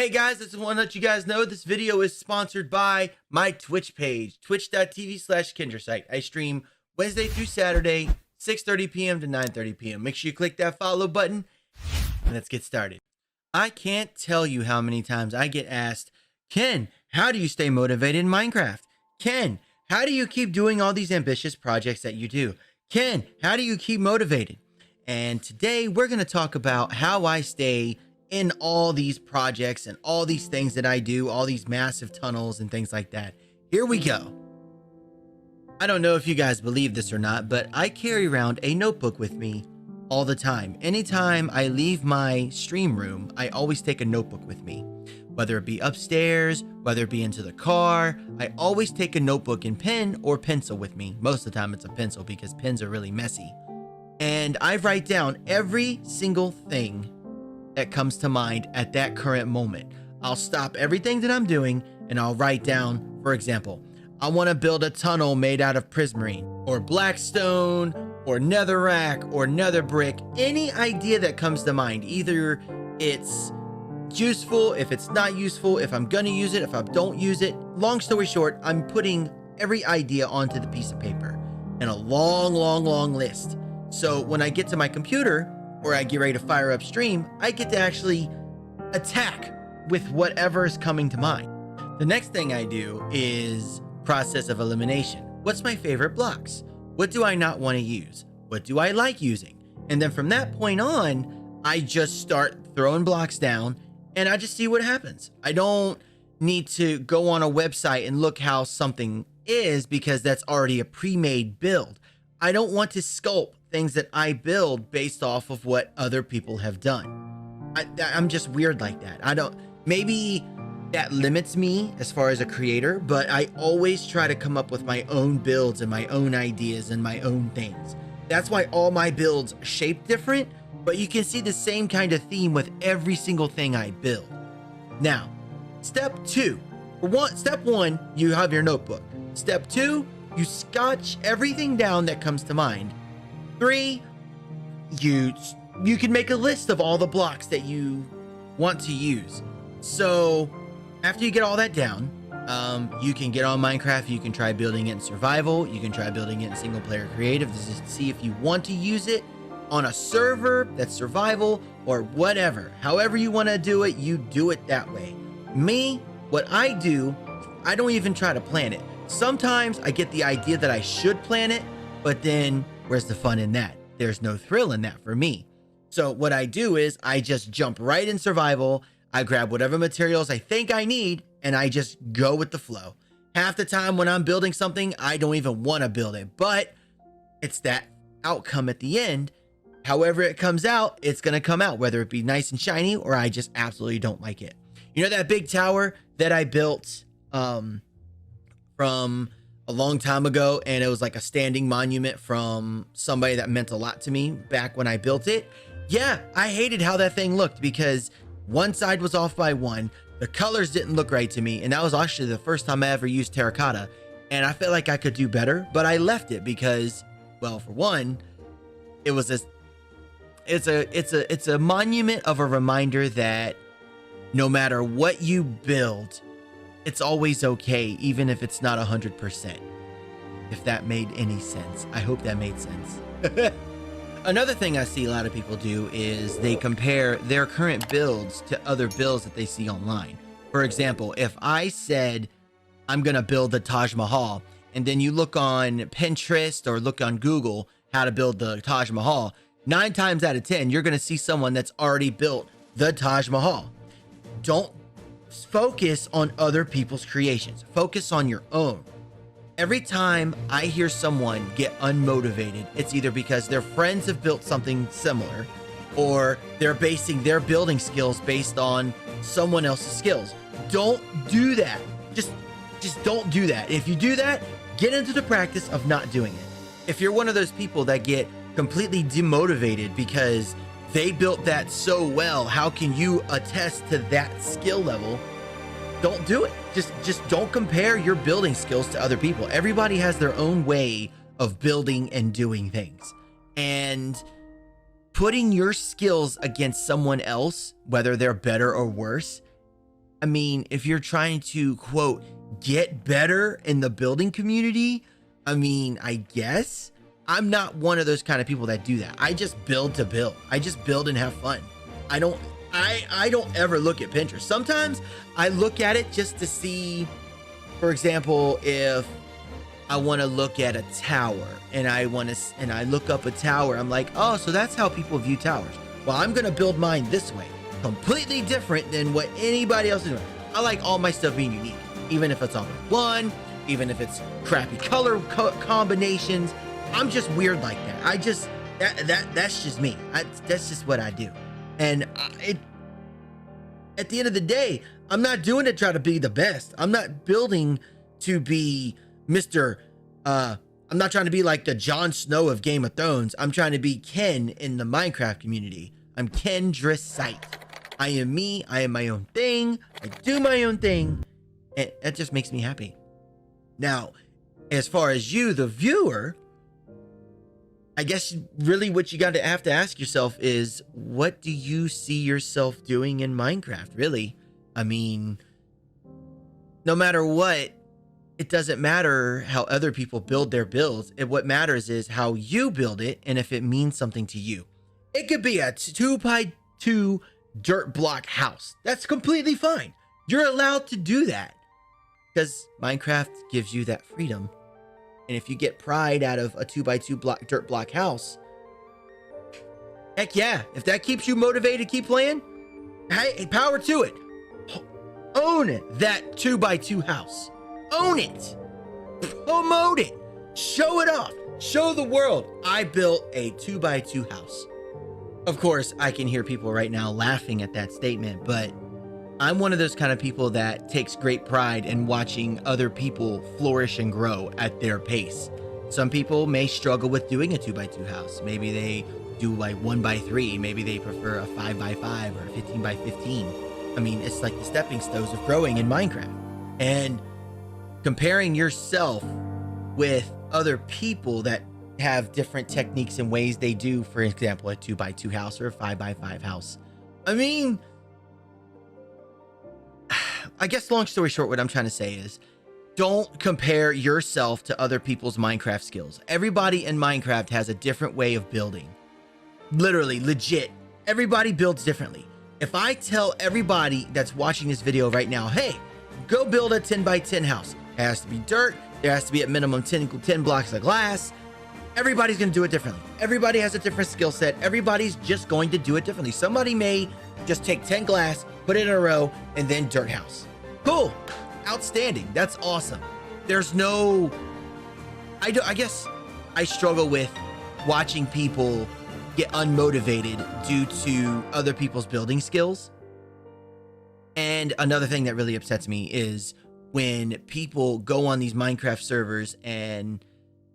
Hey guys, I just want to let you guys know this video is sponsored by my Twitch page, twitch.tv/Kendrisite. I stream Wednesday through Saturday, 6:30 p.m. to 9:30 p.m. Make sure you click that follow button and let's get started. I can't tell you how many times I get asked, Ken, how do you stay motivated in Minecraft? Ken, how do you keep doing all these ambitious projects that you do? Ken, how do you keep motivated? And today we're going to talk about how I stay in all these projects and all these things that I do, all these massive tunnels and things like that. Here we go. I don't know if you guys believe this or not, but I carry around a notebook with me all the time. Anytime I leave my stream room, I always take a notebook with me. Whether it be upstairs, whether it be into the car, I always take a notebook and pen or pencil with me. Most of the time it's a pencil because pens are really messy. And I write down every single thing that comes to mind at that current moment. I'll stop everything that I'm doing and I'll write down, for example, I want to build a tunnel made out of prismarine or blackstone or netherrack or nether brick. Any idea that comes to mind, either it's useful, if it's not useful, if I'm gonna use it, if I don't use it. Long story short, I'm putting every idea onto the piece of paper in a long list. So when I get to my computer or I get ready to fire up stream, I get to actually attack with whatever is coming to mind. The next thing I do is process of elimination. What's my favorite blocks? What do I not want to use? What do I like using? And then from that point on, I just start throwing blocks down and I just see what happens. I don't need to go on a website and look how something is because that's already a pre-made build. I don't want to sculpt things that I build based off of what other people have done. I'm just weird like that. Maybe that limits me as far as a creator, but I always try to come up with my own builds and my own ideas and my own things. That's why all my builds are shaped different, but you can see the same kind of theme with every single thing I build. Now, step one, you have your notebook. Step two, you sketch everything down that comes to mind. 3, you can make a list of all the blocks that you want to use. So after you get all that down, you can get on Minecraft. You can try building it in survival. You can try building it in single player creative. This is to see if you want to use it on a server that's survival or whatever. However you want to do it, you do it that way. Me, what I do, I don't even try to plan it. Sometimes I get the idea that I should plan it, but then where's the fun in that? There's no thrill in that for me. So what I do is I just jump right in survival. I grab whatever materials I think I need and I just go with the flow. Half the time when I'm building something, I don't even want to build it, but it's that outcome at the end. However it comes out, it's going to come out, whether it be nice and shiny or I just absolutely don't like it. You know that big tower that I built from a long time ago, and it was like a standing monument from somebody that meant a lot to me back when I built it? Yeah, I hated how that thing looked because one side was off by 1. The colors didn't look right to me, and that was actually the first time I ever used terracotta, and I felt like I could do better, but I left it because, well, for one, it was it's a monument of a reminder that no matter what you build, it's always okay, even if it's not 100%. If that made any sense. I hope that made sense. Another thing I see a lot of people do is they compare their current builds to other builds that they see online. For example, if I said I'm gonna build the Taj Mahal, and then you look on Pinterest or look on Google how to build the Taj Mahal, 9 times out of 10, you're gonna see someone that's already built the Taj Mahal. Don't focus on other people's creations. Focus on your own. Every time I hear someone get unmotivated, it's either because their friends have built something similar or they're basing their building skills based on someone else's skills. Don't do that. Just don't do that. If you do that, get into the practice of not doing it. If you're one of those people that get completely demotivated because they built that so well, how can you attest to that skill level? Don't do it. Just don't compare your building skills to other people. Everybody has their own way of building and doing things. And putting your skills against someone else, whether they're better or worse, I mean, if you're trying to, quote, get better in the building community, I mean, I guess. I'm not one of those kind of people that do that. I just build to build. I just build and have fun. I don't ever look at Pinterest. Sometimes I look at it just to see, for example, if I want to look at a tower and I look up a tower, I'm like, oh, so that's how people view towers. Well, I'm going to build mine this way. Completely different than what anybody else is doing. I like all my stuff being unique, even if it's all in one, even if it's crappy color combinations. I'm just weird like that. That's just me. That's just what I do. And at the end of the day, I'm not doing it to try to be the best. I'm not building to be Mr. I'm not trying to be like the Jon Snow of Game of Thrones. I'm trying to be Ken in the Minecraft community. I'm Kendrisite. I am me. I am my own thing. I do my own thing. And that just makes me happy. Now, as far as you, the viewer, I guess really what you have to ask yourself is, what do you see yourself doing in Minecraft? Really? I mean, no matter what, it doesn't matter how other people build their builds. What matters is how you build it and if it means something to you. It could be a 2x2 dirt block house. That's completely fine. You're allowed to do that because Minecraft gives you that freedom. And if you get pride out of a 2x2 dirt block house, heck yeah. If that keeps you motivated to keep playing, hey, power to it. Own that 2x2 house. Own it. Promote it. Show it off. Show the world I built a 2x2 house. Of course, I can hear people right now laughing at that statement, but I'm one of those kind of people that takes great pride in watching other people flourish and grow at their pace. Some people may struggle with doing a 2x2 house. Maybe they do like 1x3. Maybe they prefer a 5x5 or a 15x15. I mean, it's like the stepping stones of growing in Minecraft. And comparing yourself with other people that have different techniques and ways they do, for example, a 2x2 house or a 5x5 house. I mean, I guess long story short, what I'm trying to say is, don't compare yourself to other people's Minecraft skills. Everybody in Minecraft has a different way of building. Literally, legit. Everybody builds differently. If I tell everybody that's watching this video right now, hey, go build a 10x10 house. It has to be dirt. There has to be at minimum 10 blocks of glass. Everybody's going to do it differently. Everybody has a different skill set. Everybody's just going to do it differently. Somebody may just take 10 glass, put it in a row, and then dirt house. Cool. Outstanding. That's awesome. There's no... I guess I struggle with watching people get unmotivated due to other people's building skills. And another thing that really upsets me is when people go on these Minecraft servers and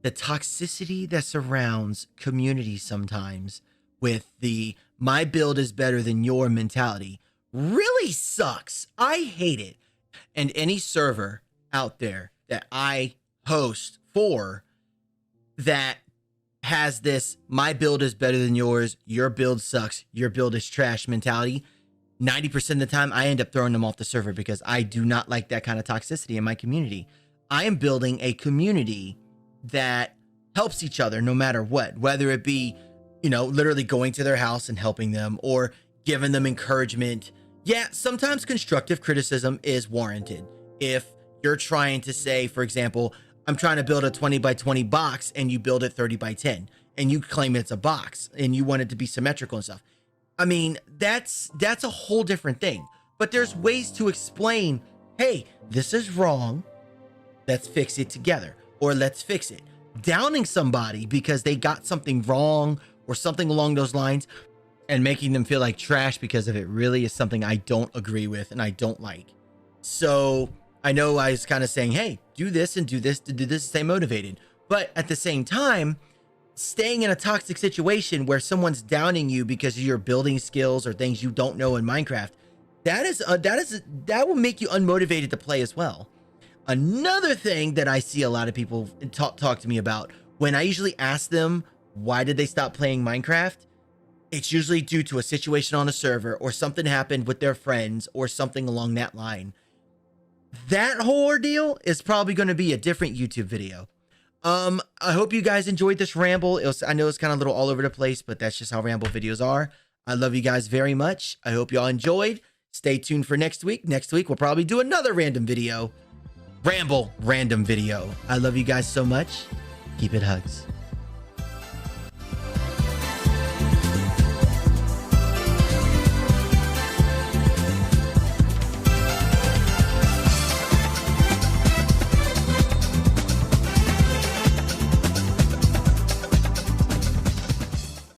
the toxicity that surrounds communities sometimes with the my build is better than your mentality really sucks. I hate it. And any server out there that I host for that has this my build is better than yours, your build sucks, your build is trash mentality, 90% of the time I end up throwing them off the server because I do not like that kind of toxicity in my community. I am building a community that helps each other no matter what, whether it be, you know, literally going to their house and helping them or giving them encouragement. Yeah, sometimes constructive criticism is warranted. If you're trying to say, for example, I'm trying to build a 20x20 box and you build it 30x10 and you claim it's a box and you want it to be symmetrical and stuff. I mean, that's a whole different thing. But there's ways to explain, hey, this is wrong. Let's fix it together. Or let's fix it. Downing somebody because they got something wrong or something along those lines and making them feel like trash because of it really is something I don't agree with and I don't like. So I know I was kind of saying, hey, do this and do this to do this, stay motivated. But at the same time, staying in a toxic situation where someone's downing you because of your building skills or things you don't know in Minecraft, that will make you unmotivated to play as well. Another thing that I see a lot of people talk to me about when I usually ask them, why did they stop playing Minecraft? it's usually due to a situation on a server or something happened with their friends or something along that line. That whole ordeal is probably going to be a different YouTube video. I hope you guys enjoyed this ramble. I know it's kind of a little all over the place, but that's just how ramble videos are. I love you guys very much. I hope y'all enjoyed. Stay tuned for next week. Next week, we'll probably do another random video. Ramble random video. I love you guys so much. Keep it hugs.